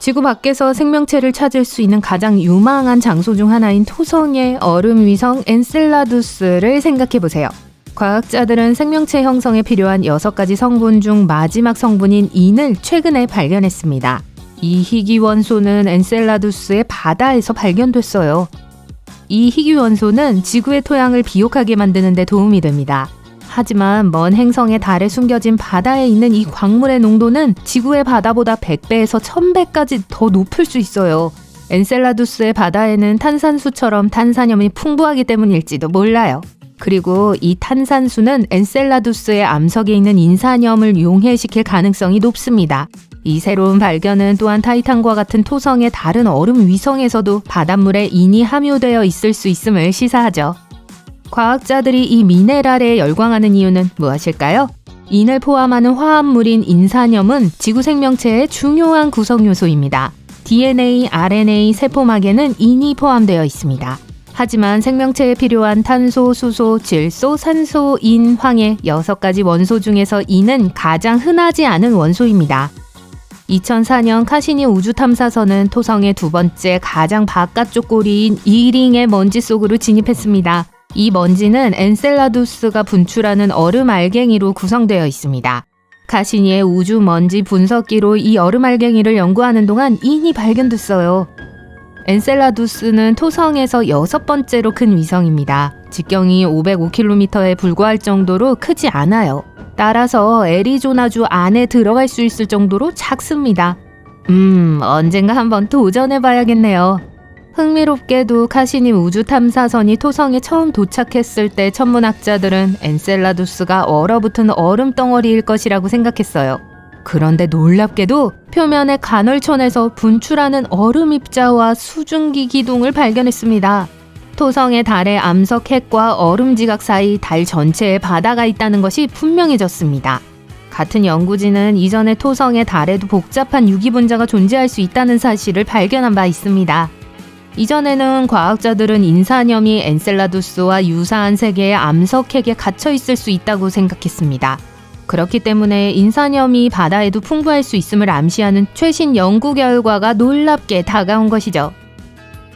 지구 밖에서 생명체를 찾을 수 있는 가장 유망한 장소 중 하나인 토성의 얼음 위성 엔셀라두스를 생각해보세요. 과학자들은 생명체 형성에 필요한 6가지 성분 중 마지막 성분인 인을 최근에 발견했습니다. 이 희귀 원소는 엔셀라두스의 바다에서 발견됐어요. 이 희귀 원소는 지구의 토양을 비옥하게 만드는 데 도움이 됩니다. 하지만 먼 행성의 달에 숨겨진 바다에 있는 이 광물의 농도는 지구의 바다보다 100배에서 1000배까지 더 높을 수 있어요. 엔셀라두스의 바다에는 탄산수처럼 탄산염이 풍부하기 때문일지도 몰라요. 그리고 이 탄산수는 엔셀라두스의 암석에 있는 인산염을 용해시킬 가능성이 높습니다. 이 새로운 발견은 또한 타이탄과 같은 토성의 다른 얼음 위성에서도 바닷물에 인이 함유되어 있을 수 있음을 시사하죠. 과학자들이 이 미네랄에 열광하는 이유는 무엇일까요? 인을 포함하는 화합물인 인산염은 지구 생명체의 중요한 구성 요소입니다. DNA, RNA, 세포막에는 인이 포함되어 있습니다. 하지만 생명체에 필요한 탄소, 수소, 질소, 산소, 인, 황의 6가지 원소 중에서 인은 가장 흔하지 않은 원소입니다. 2004년 카시니 우주탐사선은 토성의 2번째 가장 바깥쪽 꼬리인 이링의 먼지 속으로 진입했습니다. 이 먼지는 엔셀라두스가 분출하는 얼음 알갱이로 구성되어 있습니다. 카시니의 우주 먼지 분석기로 이 얼음 알갱이를 연구하는 동안 인이 발견됐어요. 엔셀라두스는 토성에서 6번째로 큰 위성입니다. 직경이 505km에 불과할 정도로 크지 않아요. 따라서 애리조나주 안에 들어갈 수 있을 정도로 작습니다. 언젠가 한번 도전해봐야겠네요. 흥미롭게도 카시니 우주탐사선이 토성에 처음 도착했을 때 천문학자들은 엔셀라두스가 얼어붙은 얼음 덩어리일 것이라고 생각했어요. 그런데 놀랍게도 표면의 간헐천에서 분출하는 얼음 입자와 수증기 기둥을 발견했습니다. 토성의 달의 암석 핵과 얼음 지각 사이 달 전체에 바다가 있다는 것이 분명해졌습니다. 같은 연구진은 이전에 토성의 달에도 복잡한 유기분자가 존재할 수 있다는 사실을 발견한 바 있습니다. 이전에는 과학자들은 인산염이 엔셀라두스와 유사한 세계의 암석 핵에 갇혀 있을 수 있다고 생각했습니다. 그렇기 때문에 인산염이 바다에도 풍부할 수 있음을 암시하는 최신 연구 결과가 놀랍게 다가온 것이죠.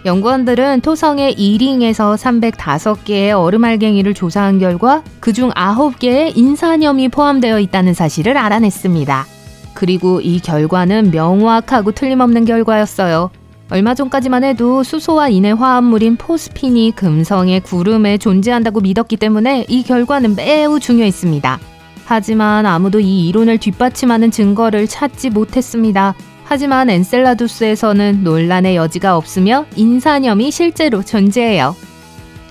연구원들은 토성의 이링에서 305개의 얼음 알갱이를 조사한 결과 그중 9개의 인산염이 포함되어 있다는 사실을 알아냈습니다. 그리고 이 결과는 명확하고 틀림없는 결과였어요. 얼마 전까지만 해도 수소와 인의 화합물인 포스핀이 금성의 구름에 존재한다고 믿었기 때문에 이 결과는 매우 중요했습니다. 하지만 아무도 이 이론을 뒷받침하는 증거를 찾지 못했습니다. 하지만 엔셀라두스에서는 논란의 여지가 없으며 인산염이 실제로 존재해요.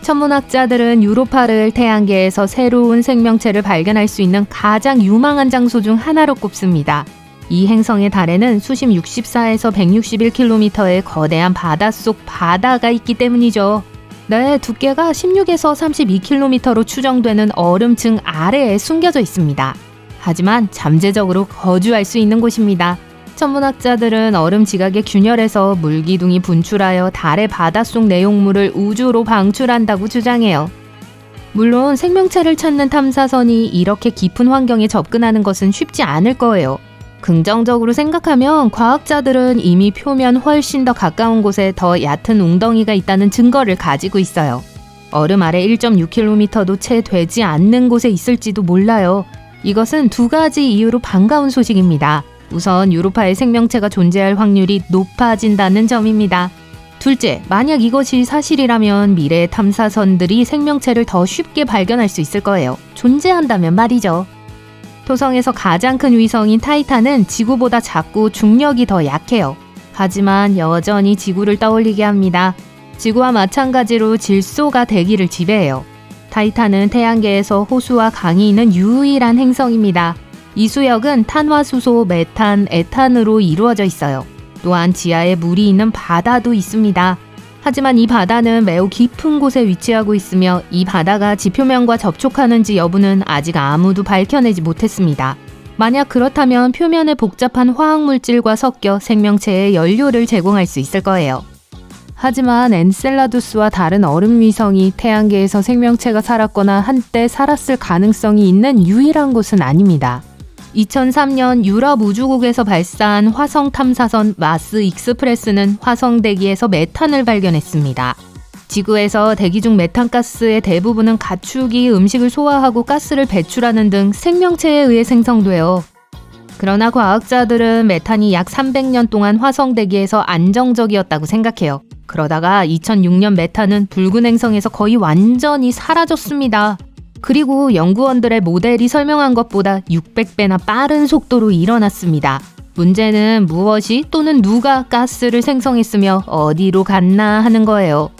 천문학자들은 유로파를 태양계에서 새로운 생명체를 발견할 수 있는 가장 유망한 장소 중 하나로 꼽습니다. 이 행성의 달에는 수심 64에서 161km의 거대한 바닷속 바다가 있기 때문이죠. 네, 두께가 16에서 32km로 추정되는 얼음층 아래에 숨겨져 있습니다. 하지만 잠재적으로 거주할 수 있는 곳입니다. 천문학자들은 얼음 지각의 균열에서 물기둥이 분출하여 달의 바닷속 내용물을 우주로 방출한다고 주장해요. 물론 생명체를 찾는 탐사선이 이렇게 깊은 환경에 접근하는 것은 쉽지 않을 거예요. 긍정적으로 생각하면 과학자들은 이미 표면 훨씬 더 가까운 곳에 더 얕은 웅덩이가 있다는 증거를 가지고 있어요. 얼음 아래 1.6km도 채 되지 않는 곳에 있을지도 몰라요. 이것은 2가지 이유로 반가운 소식입니다. 우선 유로파에 생명체가 존재할 확률이 높아진다는 점입니다. 둘째, 만약 이것이 사실이라면 미래의 탐사선들이 생명체를 더 쉽게 발견할 수 있을 거예요. 존재한다면 말이죠. 토성에서 가장 큰 위성인 타이탄은 지구보다 작고 중력이 더 약해요. 하지만 여전히 지구를 떠올리게 합니다. 지구와 마찬가지로 질소가 대기를 지배해요. 타이탄은 태양계에서 호수와 강이 있는 유일한 행성입니다. 이 수역은 탄화수소, 메탄, 에탄으로 이루어져 있어요. 또한 지하에 물이 있는 바다도 있습니다. 하지만 이 바다는 매우 깊은 곳에 위치하고 있으며 이 바다가 지표면과 접촉하는지 여부는 아직 아무도 밝혀내지 못했습니다. 만약 그렇다면 표면의 복잡한 화학물질과 섞여 생명체의 연료를 제공할 수 있을 거예요. 하지만 엔셀라두스와 다른 얼음 위성이 태양계에서 생명체가 살았거나 한때 살았을 가능성이 있는 유일한 곳은 아닙니다. 2003년 유럽 우주국에서 발사한 화성 탐사선 마스 익스프레스는 화성 대기에서 메탄을 발견했습니다. 지구에서 대기 중 메탄가스의 대부분은 가축이 음식을 소화하고 가스를 배출하는 등 생명체에 의해 생성돼요. 그러나 과학자들은 메탄이 약 300년 동안 화성 대기에서 안정적이었다고 생각해요. 그러다가 2006년 메탄은 붉은 행성에서 거의 완전히 사라졌습니다. 그리고 연구원들의 모델이 설명한 것보다 600배나 빠른 속도로 일어났습니다. 문제는 무엇이 또는 누가 가스를 생성했으며 어디로 갔나 하는 거예요.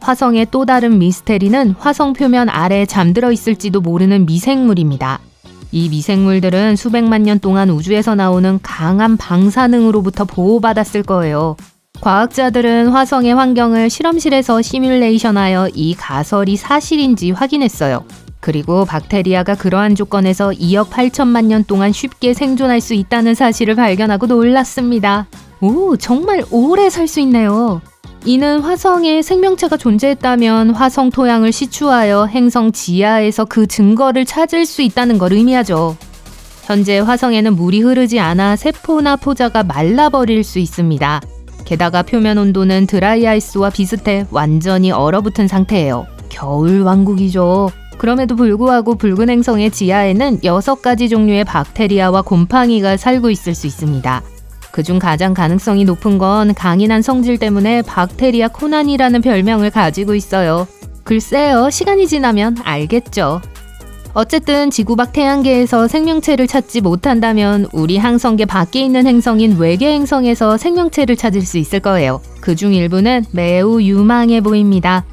화성의 또 다른 미스테리는 화성 표면 아래에 잠들어 있을지도 모르는 미생물입니다. 이 미생물들은 수백만 년 동안 우주에서 나오는 강한 방사능으로부터 보호받았을 거예요. 과학자들은 화성의 환경을 실험실에서 시뮬레이션하여 이 가설이 사실인지 확인했어요. 그리고 박테리아가 그러한 조건에서 2억 8천만 년 동안 쉽게 생존할 수 있다는 사실을 발견하고 놀랐습니다. 오, 정말 오래 살 수 있네요. 이는 화성에 생명체가 존재했다면 화성 토양을 시추하여 행성 지하에서 그 증거를 찾을 수 있다는 걸 의미하죠. 현재 화성에는 물이 흐르지 않아 세포나 포자가 말라버릴 수 있습니다. 게다가 표면 온도는 드라이 아이스와 비슷해 완전히 얼어붙은 상태예요. 겨울 왕국이죠. 그럼에도 불구하고 붉은 행성의 지하에는 6가지 종류의 박테리아와 곰팡이가 살고 있을 수 있습니다. 그중 가장 가능성이 높은 건 강인한 성질 때문에 박테리아 코난이라는 별명을 가지고 있어요. 글쎄요, 시간이 지나면 알겠죠. 어쨌든 지구 밖 태양계에서 생명체를 찾지 못한다면 우리 항성계 밖에 있는 행성인 외계 행성에서 생명체를 찾을 수 있을 거예요. 그중 일부는 매우 유망해 보입니다.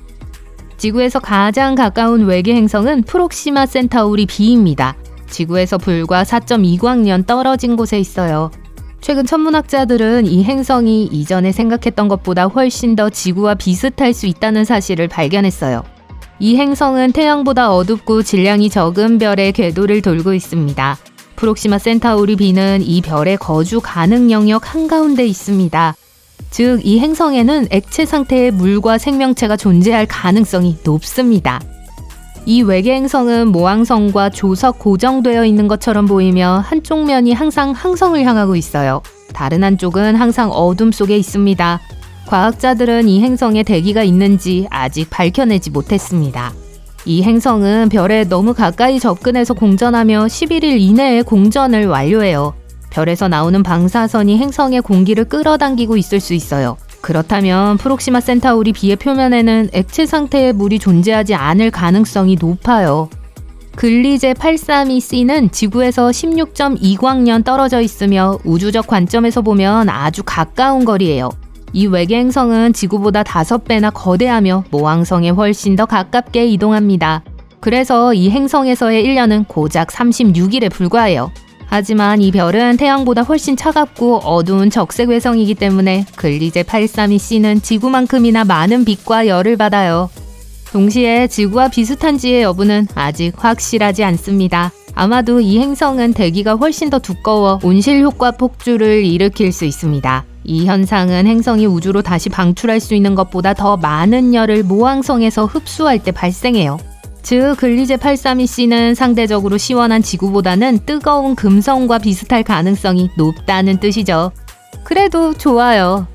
지구에서 가장 가까운 외계 행성은 프록시마 센타우리 B입니다. 지구에서 불과 4.2광년 떨어진 곳에 있어요. 최근 천문학자들은 이 행성이 이전에 생각했던 것보다 훨씬 더 지구와 비슷할 수 있다는 사실을 발견했어요. 이 행성은 태양보다 어둡고 질량이 적은 별의 궤도를 돌고 있습니다. 프록시마 센타우리 B는 이 별의 거주 가능 영역 한가운데 있습니다. 즉, 이 행성에는 액체 상태의 물과 생명체가 존재할 가능성이 높습니다. 이 외계 행성은 모항성과 조석 고정되어 있는 것처럼 보이며 한쪽 면이 항상 항성을 향하고 있어요. 다른 한쪽은 항상 어둠 속에 있습니다. 과학자들은 이 행성에 대기가 있는지 아직 밝혀내지 못했습니다. 이 행성은 별에 너무 가까이 접근해서 공전하며 11일 이내에 공전을 완료해요. 별에서 나오는 방사선이 행성의 공기를 끌어당기고 있을 수 있어요. 그렇다면 프록시마 센타우리 B의 표면에는 액체 상태의 물이 존재하지 않을 가능성이 높아요. 글리제 832C는 지구에서 16.2광년 떨어져 있으며 우주적 관점에서 보면 아주 가까운 거리예요. 이 외계 행성은 지구보다 5배나 거대하며 모항성에 훨씬 더 가깝게 이동합니다. 그래서 이 행성에서의 1년은 고작 36일에 불과해요. 하지만 이 별은 태양보다 훨씬 차갑고 어두운 적색 외성이기 때문에 글리제 832C는 지구만큼이나 많은 빛과 열을 받아요. 동시에 지구와 비슷한지의 여부는 아직 확실하지 않습니다. 아마도 이 행성은 대기가 훨씬 더 두꺼워 온실 효과 폭주를 일으킬 수 있습니다. 이 현상은 행성이 우주로 다시 방출할 수 있는 것보다 더 많은 열을 모항성에서 흡수할 때 발생해요. 즉, 글리제 832C는 상대적으로 시원한 지구보다는 뜨거운 금성과 비슷할 가능성이 높다는 뜻이죠. 그래도 좋아요.